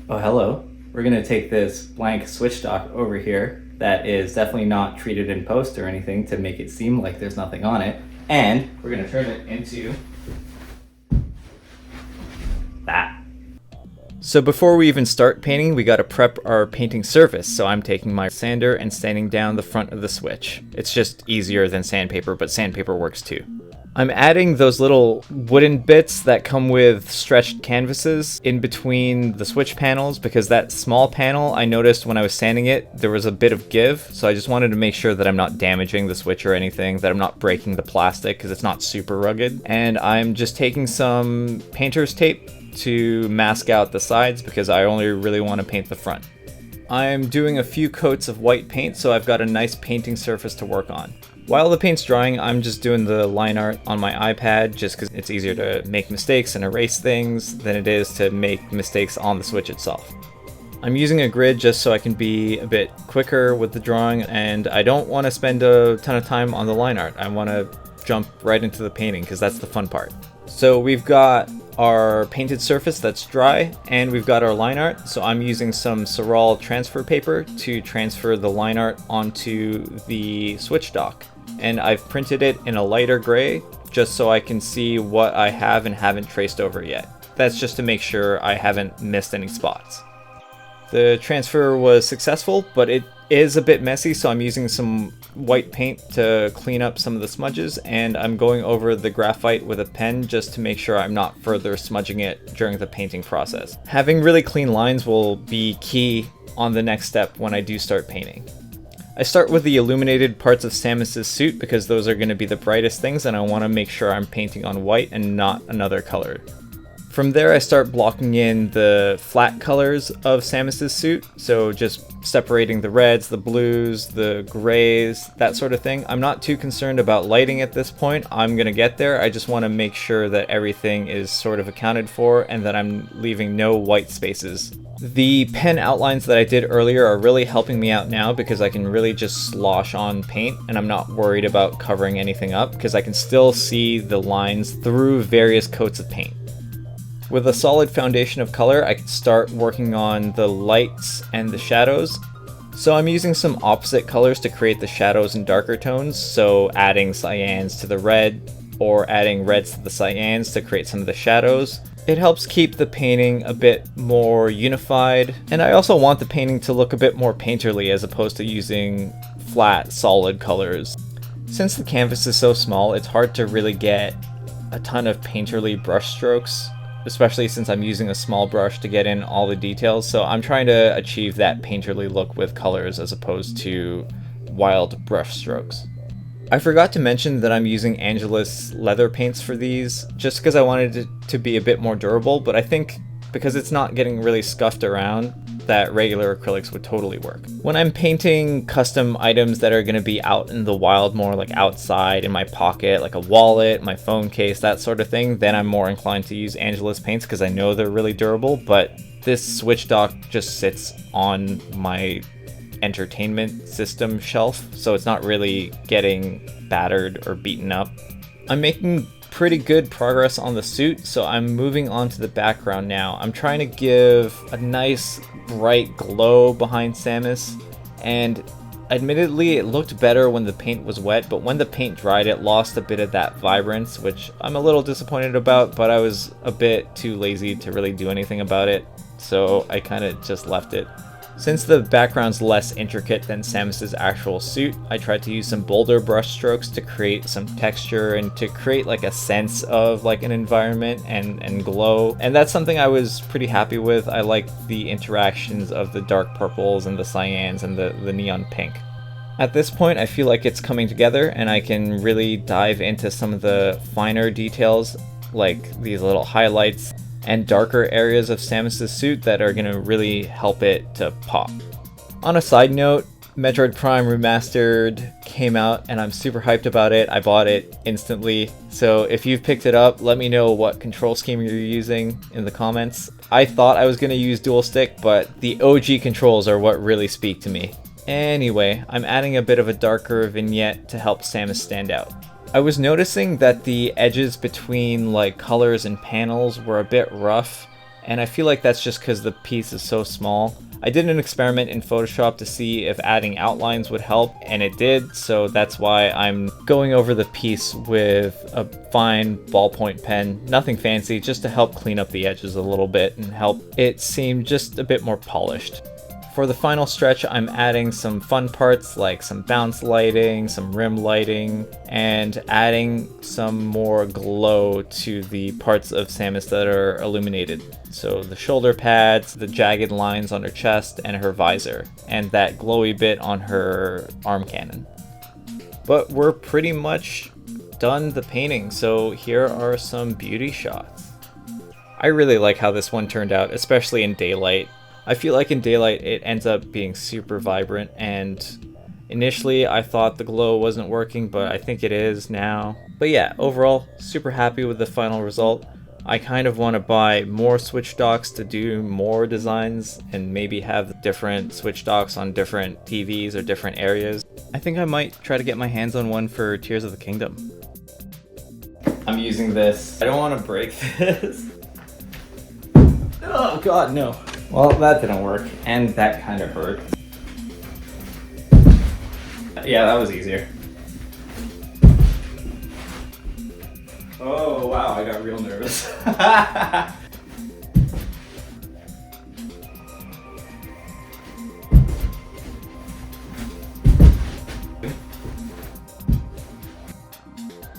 Oh, hello. We're going to take this blank switch dock over here that is definitely not treated in post or anything to make it seem like there's nothing on it. And we're going to turn it into that. So before we even start painting, we got to prep our painting surface. So I'm taking my sander and sanding down the front of the Switch. It's just easier than sandpaper, but sandpaper works too. I'm adding those little wooden bits that come with stretched canvases in between the Switch panels, because that small panel, I noticed when I was sanding it, there was a bit of give. So I just wanted to make sure that I'm not damaging the Switch or anything, that I'm not breaking the plastic because it's not super rugged. And I'm just taking some painter's tape to mask out the sides because I only really want to paint the front. I'm doing a few coats of white paint, so I've got a nice painting surface to work on. While the paint's drying, I'm just doing the line art on my iPad just because it's easier to make mistakes and erase things than it is to make mistakes on the Switch itself. I'm using a grid just so I can be a bit quicker with the drawing, and I don't want to spend a ton of time on the line art. I want to jump right into the painting because that's the fun part. So we've got our painted surface that's dry, and we've got our line art. So I'm using some Saral transfer paper to transfer the line art onto the Switch dock. And I've printed it in a lighter gray just so I can see what I have and haven't traced over yet. That's just to make sure I haven't missed any spots. The transfer was successful, but it is a bit messy, so I'm using some white paint to clean up some of the smudges, and I'm going over the graphite with a pen just to make sure I'm not further smudging it during the painting process. Having really clean lines will be key on the next step when I do start painting. I start with the illuminated parts of Samus's suit because those are going to be the brightest things, and I want to make sure I'm painting on white and not another color. From there I start blocking in the flat colors of Samus's suit, so just separating the reds, the blues, the grays, that sort of thing. I'm not too concerned about lighting at this point. I'm gonna get there. I just want to make sure that everything is sort of accounted for and that I'm leaving no white spaces. The pen outlines that I did earlier are really helping me out now because I can really just slosh on paint and I'm not worried about covering anything up because I can still see the lines through various coats of paint. With a solid foundation of color, I can start working on the lights and the shadows. So I'm using some opposite colors to create the shadows and darker tones, so adding cyans to the red or adding reds to the cyans to create some of the shadows. It helps keep the painting a bit more unified, and I also want the painting to look a bit more painterly as opposed to using flat, solid colors. Since the canvas is so small, it's hard to really get a ton of painterly brush strokes, especially since I'm using a small brush to get in all the details, so I'm trying to achieve that painterly look with colors as opposed to wild brush strokes. I forgot to mention that I'm using Angelus leather paints for these, just because I wanted it to be a bit more durable, but I think because it's not getting really scuffed around, that regular acrylics would totally work. When I'm painting custom items that are going to be out in the wild, more like outside in my pocket, like a wallet, my phone case, that sort of thing, then I'm more inclined to use Angelus paints because I know they're really durable, but this Switch dock just sits on my entertainment system shelf, so it's not really getting battered or beaten up. I'm making pretty good progress on the suit, so I'm moving on to the background now. I'm trying to give a nice bright glow behind Samus, and admittedly it looked better when the paint was wet, but when the paint dried it lost a bit of that vibrance, which I'm a little disappointed about, but I was a bit too lazy to really do anything about it, so I kind of just left it. Since the background's less intricate than Samus's actual suit, I tried to use some bolder brush strokes to create some texture and to create like a sense of like an environment and glow. And that's something I was pretty happy with. I like the interactions of the dark purples and the cyans and the neon pink. At this point, I feel like it's coming together and I can really dive into some of the finer details, like these little highlights and darker areas of Samus's suit that are going to really help it to pop. On a side note, Metroid Prime Remastered came out and I'm super hyped about it. I bought it instantly, so if you've picked it up, let me know what control scheme you're using in the comments. I thought I was going to use dual stick, but the OG controls are what really speak to me. Anyway, I'm adding a bit of a darker vignette to help Samus stand out. I was noticing that the edges between like colors and panels were a bit rough, and I feel like that's just because the piece is so small. I did an experiment in Photoshop to see if adding outlines would help, and it did, so that's why I'm going over the piece with a fine ballpoint pen. Nothing fancy, just to help clean up the edges a little bit and help it seem just a bit more polished. For the final stretch, I'm adding some fun parts like some bounce lighting, some rim lighting, and adding some more glow to the parts of Samus that are illuminated. So the shoulder pads, the jagged lines on her chest, and her visor, and that glowy bit on her arm cannon. But we're pretty much done the painting, so here are some beauty shots. I really like how this one turned out, especially in daylight. I feel like in daylight it ends up being super vibrant, and initially I thought the glow wasn't working, but I think it is now. But yeah, overall, super happy with the final result. I kind of want to buy more Switch docks to do more designs and maybe have different Switch docks on different TVs or different areas. I think I might try to get my hands on one for Tears of the Kingdom. I'm using this. I don't want to break this. Oh god, no. Well, that didn't work, and that kind of hurt. Yeah, that was easier. Oh wow, I got real nervous.